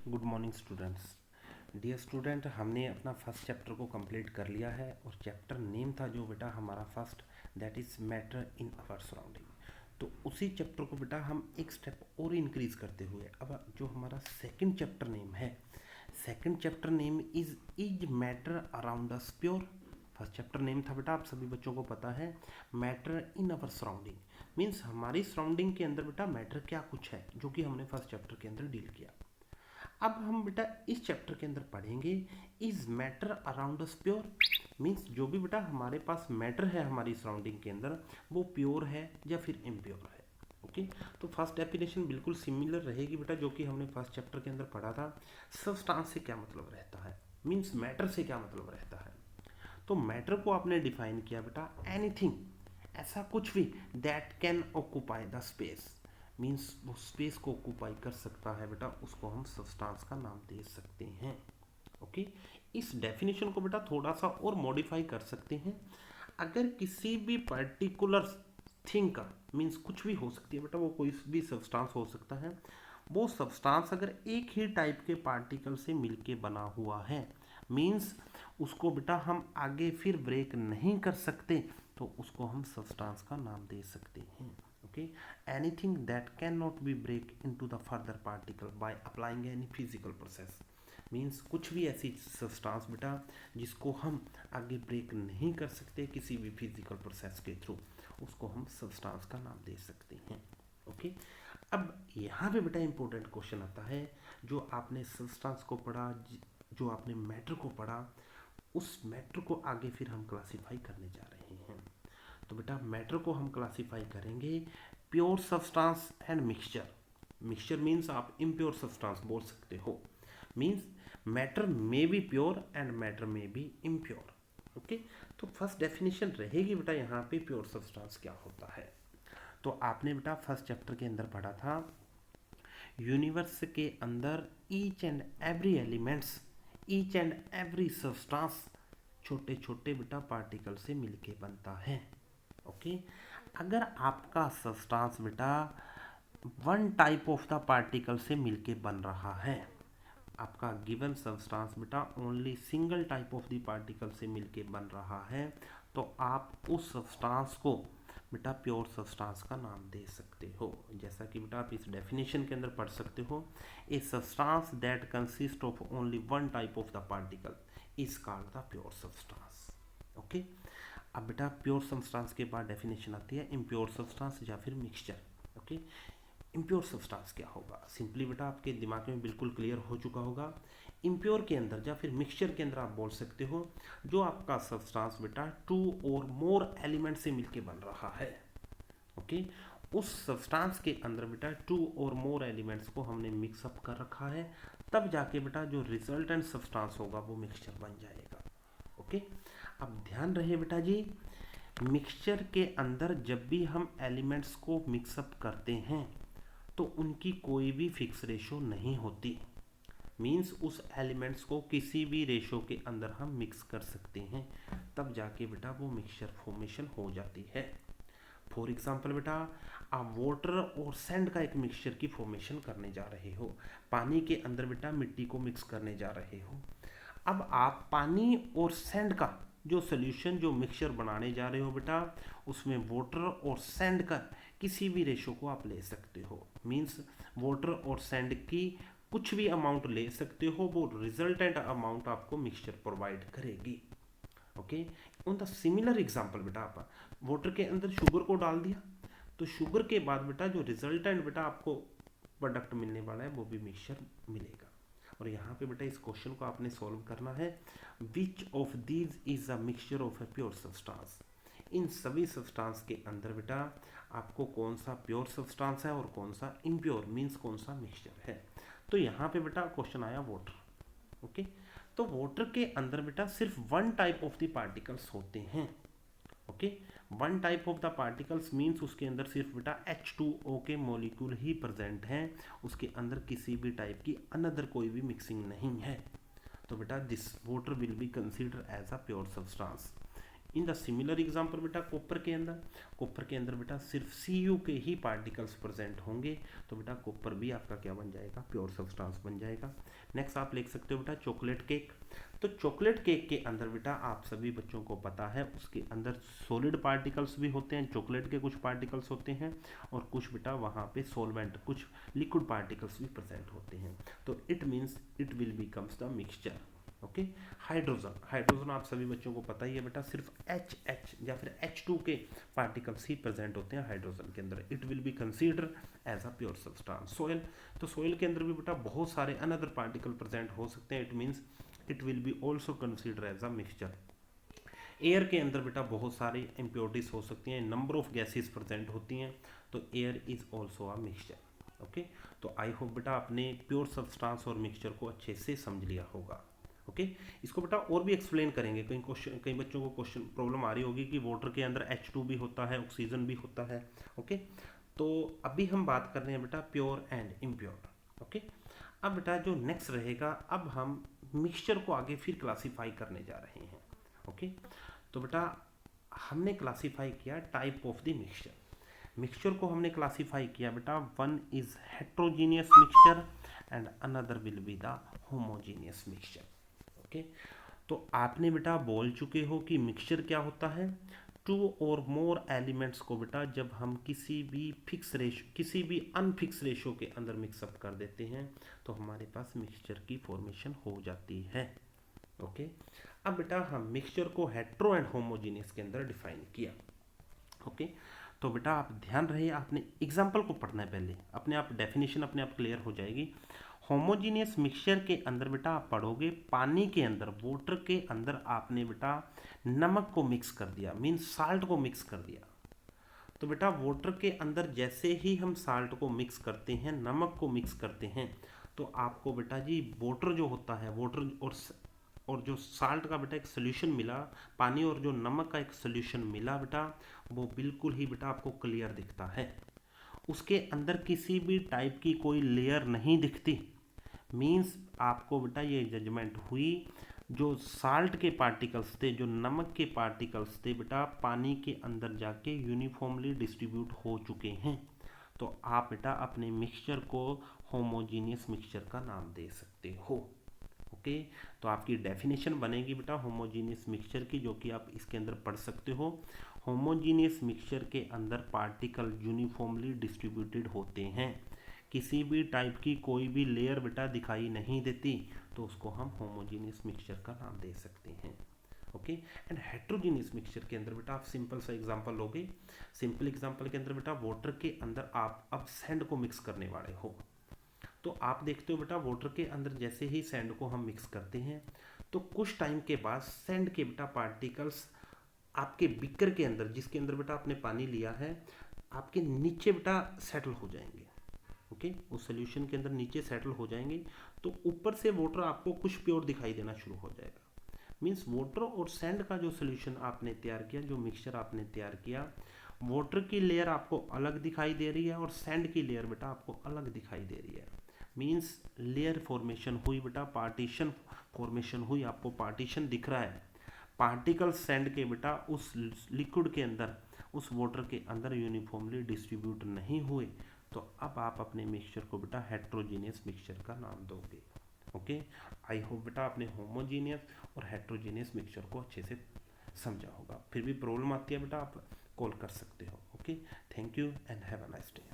Good morning students. Dear student, हमने अपना first chapter को कंप्लीट कर लिया है और चैप्टर नेम था जो बेटा हमारा first, that is matter in our surrounding. तो उसी चैप्टर को बेटा हम एक स्टेप और इंक्रीज करते हुए अब जो हमारा सेकंड चैप्टर नेम है, second chapter name is matter around us pure. First chapter name था बेटा, आप सभी बच्चों को पता है, matter in our surrounding. Means हमारी सराउंडिंग के अंदर बेटा मैटर क्या कुछ है, जो कि हमने फर्स्ट चैप्टर के अंदर डील किया। अब हम बेटा इस चैप्टर के अंदर पढ़ेंगे is matter around us pure. Means जो भी बेटा हमारे पास मैटर है हमारी सराउंडिंग के अंदर, वो प्योर है या फिर इम्प्योर है। ओके, तो फर्स्ट डेफिनेशन बिल्कुल सिमिलर रहेगी बेटा जो कि हमने फर्स्ट चैप्टर के अंदर पढ़ा था। सब्सटेंस से क्या मतलब रहता है, मीन्स मैटर से क्या मतलब रहता है। तो मैटर को आपने डिफाइन किया बेटा, एनीथिंग, ऐसा कुछ भी that can occupy the space. Means वो स्पेस को ऑक्यूपाई कर सकता है बेटा, उसको हम सब्सटेंस का नाम दे सकते हैं। ओके, इस डेफिनेशन को बेटा थोड़ा सा और मॉडिफाई कर सकते हैं। अगर किसी भी पर्टिकुलर थिंग का, मीन्स कुछ भी हो सकती है बेटा, वो कोई भी सब्सटेंस हो सकता है, वो सब्सटेंस अगर एक ही टाइप के पार्टिकल से मिलके बना हुआ है, मीन्स उसको बेटा हम आगे फिर ब्रेक नहीं कर सकते, तो उसको हम सब्सटेंस का नाम दे सकते हैं। Okay, anything that can not be break into the further particle by applying any physical process. Means कुछ भी ऐसी सब्सटेंस बेटा जिसको हम आगे ब्रेक नहीं कर सकते किसी भी फिजिकल प्रोसेस के थ्रू, उसको हम सब्सटेंस का नाम दे सकते हैं। ओके, अब यहाँ पे बेटा इंपॉर्टेंट क्वेश्चन आता है, जो आपने सब्सटेंस को पढ़ा, जो आपने मैटर को पढ़ा, उस मैटर को आगे फिर हम क्लासीफाई करने जा रहे हैं। तो बेटा मैटर को हम क्लासीफाई करेंगे pure substance and mixture. Mixture means आप इम्प्योर सब्सटेंस बोल सकते हो। मीन्स मैटर में बी प्योर एंड मैटर में बी इम्प्योर। ओके, तो फर्स्ट डेफिनेशन रहेगी बेटा यहाँ पे प्योर सब्सटेंस क्या होता है। तो आपने बेटा फर्स्ट चैप्टर के अंदर पढ़ा था, यूनिवर्स के अंदर each and every elements, each and every substance छोटे छोटे बेटा पार्टिकल से मिलके बनता है। ओके, अगर आपका सब्सटेंस बेटा one type of the particle से मिलके बन रहा है, आपका गिवन सब्सटेंस बेटा only single type of the particle से मिलके बन रहा है, तो आप उस सब्सटेंस को बेटा प्योर सब्सटेंस का नाम दे सकते हो। जैसा कि बेटा आप इस डेफिनेशन के अंदर पढ़ सकते हो, a substance that consist of only one type of the particle is called the pure substance. Okay, अब बेटा प्योर सब्सटेंस के बाद डेफिनेशन आती है इम्प्योर सब्सटेंस या फिर मिक्सचर। ओके, इम्प्योर सब्सटेंस क्या होगा, सिंपली बेटा आपके दिमाग में बिल्कुल क्लियर हो चुका होगा। इम्प्योर के अंदर या फिर मिक्सचर के अंदर आप बोल सकते हो, जो आपका सब्सटेंस बेटा टू और मोर एलिमेंट से मिलके बन रहा है। ओके, उस सब्सटेंस के अंदर बेटा टू और मोर एलिमेंट्स को हमने मिक्सअप कर रखा है, तब जाके बेटा जो रिजल्टेंट सब्सटेंस होगा वो मिक्सचर बन जाएगा। ओके, अब ध्यान रहे बेटा जी, मिक्सचर के अंदर जब भी हम एलिमेंट्स को मिक्सअप करते हैं तो उनकी कोई भी फिक्स रेशो नहीं होती। मीन्स उस एलिमेंट्स को किसी भी रेशो के अंदर हम मिक्स कर सकते हैं, तब जाके बेटा वो मिक्सचर फॉर्मेशन हो जाती है। फॉर एग्जाम्पल बेटा आप वाटर और सैंड का एक मिक्सचर की फॉर्मेशन करने जा रहे हो, पानी के अंदर बेटा मिट्टी को मिक्स करने जा रहे हो। अब आप पानी और सैंड का जो सोल्यूशन, जो मिक्सचर बनाने जा रहे हो बेटा, उसमें वाटर और सैंड का किसी भी रेशो को आप ले सकते हो। मीन्स वाटर और सैंड की कुछ भी अमाउंट ले सकते हो, वो रिजल्टेंट अमाउंट आपको मिक्सचर प्रोवाइड करेगी। Okay, on the similar example बेटा आप वाटर के अंदर शुगर को डाल दिया, तो शुगर के बाद बेटा जो रिजल्टेंट बेटा आपको प्रोडक्ट मिलने वाला है वो भी मिक्सचर मिलेगा। और यहाँ पे बेटा इस क्वेश्चन को आपने सॉल्व करना है, which of these is a mixture of a pure substance. इन सभी सब्सटेंस के अंदर बेटा आपको कौन सा प्योर सब्सटेंस है और कौन सा इम्प्योर, मीन्स कौन सा मिक्सचर है। तो यहाँ पे बेटा क्वेश्चन आया वाटर। ओके, तो वाटर के अंदर बेटा सिर्फ one type of the particles होते हैं। Okay, one type of the particles means उसके अंदर सिर्फ बेटा H2O के मॉलिक्यूल ही प्रेजेंट हैं, उसके अंदर किसी भी टाइप की अनदर कोई भी मिक्सिंग नहीं है। तो बेटा this water will be consider as a pure substance. In the similar example बेटा कॉपर के अंदर बेटा सिर्फ Cu के ही पार्टिकल्स प्रेजेंट होंगे, तो बेटा कॉपर भी आपका क्या बन जाएगा, प्योर सब्सटेंस बन जाएगा। नेक्स्ट आप लिख सकते हो बेटा चॉकलेट केक। तो चॉकलेट केक के अंदर बेटा आप सभी बच्चों को पता है उसके अंदर सॉलिड पार्टिकल्स भी होते हैं, चॉकलेट के कुछ पार्टिकल्स होते हैं और कुछ बेटा वहाँ पे सॉल्वेंट कुछ लिक्विड पार्टिकल्स भी प्रेजेंट होते हैं। तो it means it will becomes the mixture. Okay, hydrogen आप सभी बच्चों को पता ही है बेटा सिर्फ H या फिर H2 के पार्टिकल्स ही प्रेजेंट होते हैं हाइड्रोजन के अंदर। It will be consider as a pure substance. Soil, तो सोयल के अंदर भी बेटा बहुत सारे अनदर पार्टिकल प्रेजेंट हो सकते हैं, it means it will be also consider as a mixture. Air के अंदर बेटा बहुत सारी इम्प्योरिटीज हो सकती हैं, नंबर ऑफ गैसेस प्रेजेंट होती हैं, तो air is also a mixture. Okay, तो आई होप बेटा आपने प्योर सब्सटेंस और मिक्सचर को अच्छे से समझ लिया होगा। ओके, इसको बेटा और भी एक्सप्लेन करेंगे। कई बच्चों को क्वेश्चन प्रॉब्लम आ रही होगी कि वाटर के अंदर H2 भी होता है, ऑक्सीजन भी होता है। ओके, तो अभी हम बात कर रहे हैं बेटा प्योर एंड इम्प्योर। ओके, अब बेटा जो नेक्स्ट रहेगा, अब हम मिक्सचर को आगे फिर क्लासीफाई करने जा रहे हैं। ओके, तो बेटा हमने क्लासीफाई किया टाइप ऑफ द मिक्सचर को हमने क्लासीफाई किया बेटा, one is heterogeneous mixture and another will be the homogeneous mixture. Okay, तो आपने बेटा बोल चुके हो कि मिक्सचर क्या होता है, टू और मोर एलिमेंट्स को बेटा जब हम किसी भी अनफिक्स रेशो के अंदर मिक्सअप कर देते हैं तो हमारे पास मिक्सचर की फॉर्मेशन हो जाती है। ओके, अब बेटा हम मिक्सचर को हेट्रो एंड होमोजीनियस के अंदर डिफाइन किया। ओके, तो बेटा आप ध्यान रहे, आपने एग्जाम्पल को पढ़ना है पहले, अपने आप डेफिनेशन अपने आप क्लियर हो जाएगी। होमोजीनियस मिक्सचर के अंदर बेटा आप पढ़ोगे पानी के अंदर, वाटर के अंदर आपने बेटा नमक को मिक्स कर दिया, मीन्स साल्ट को मिक्स कर दिया। तो बेटा वाटर के अंदर जैसे ही हम साल्ट को मिक्स करते हैं, नमक को मिक्स करते हैं, तो आपको बेटा जी वाटर जो होता है, वाटर और जो साल्ट का बेटा एक सोल्यूशन मिला, पानी और जो नमक का एक सोल्यूशन मिला बेटा, वो बिल्कुल ही बेटा आपको क्लियर दिखता है। उसके अंदर किसी भी टाइप की कोई लेयर नहीं दिखती। मीन्स आपको बेटा ये जजमेंट हुई, जो साल्ट के पार्टिकल्स थे, जो नमक के पार्टिकल्स थे बेटा पानी के अंदर जाके यूनिफॉर्मली डिस्ट्रीब्यूट हो चुके हैं। तो आप बेटा अपने मिक्सचर को होमोजीनियस मिक्सचर का नाम दे सकते हो। ओके, तो आपकी डेफिनेशन बनेगी बेटा होमोजीनियस मिक्सचर की, जो कि आप इसके अंदर पढ़ सकते हो। होमोजीनियस मिक्सचर के अंदर पार्टिकल यूनिफॉर्मली डिस्ट्रीब्यूटेड होते हैं, किसी भी टाइप की कोई भी लेयर बेटा दिखाई नहीं देती, तो उसको हम होमोजीनियस मिक्सचर का नाम दे सकते हैं। ओके, एंड हेट्रोजीनियस मिक्सचर के अंदर बेटा आप सिंपल सा एग्जांपल लोगे। सिंपल एग्जांपल के अंदर बेटा वाटर के अंदर आप अब सैंड को मिक्स करने वाले हो, तो आप देखते हो बेटा वाटर के अंदर जैसे ही सैंड को हम मिक्स करते हैं तो कुछ टाइम के बाद सैंड के बेटा पार्टिकल्स आपके बिकर के अंदर, जिसके अंदर बेटा आपने पानी लिया है, आपके नीचे बेटा सेटल हो जाएंगे। ओके, उस सोल्यूशन के अंदर नीचे सेटल हो जाएंगे, तो ऊपर से वाटर आपको कुछ प्योर दिखाई देना शुरू हो जाएगा। मीन्स वाटर और सैंड का जो सोल्यूशन आपने तैयार किया, जो मिक्सचर आपने तैयार किया, वाटर की लेयर आपको अलग दिखाई दे रही है और सैंड की लेयर बेटा आपको अलग दिखाई दे रही है। मीन्स लेयर फॉर्मेशन हुई बेटा, पार्टीशन फॉर्मेशन हुई, आपको पार्टीशन दिख रहा है। पार्टिकल सैंड के बेटा उस लिक्विड के अंदर, उस वाटर के अंदर यूनिफॉर्मली डिस्ट्रीब्यूट नहीं हुए, तो अब आप अपने मिक्सचर को बेटा हेट्रोजीनियस मिक्सचर का नाम दोगे। ओके, आई होप बेटा आपने होमोजीनियस और हेट्रोजीनियस मिक्सचर को अच्छे से समझा होगा। फिर भी प्रॉब्लम आती है बेटा आप कॉल कर सकते हो। Okay, thank you and have a nice day.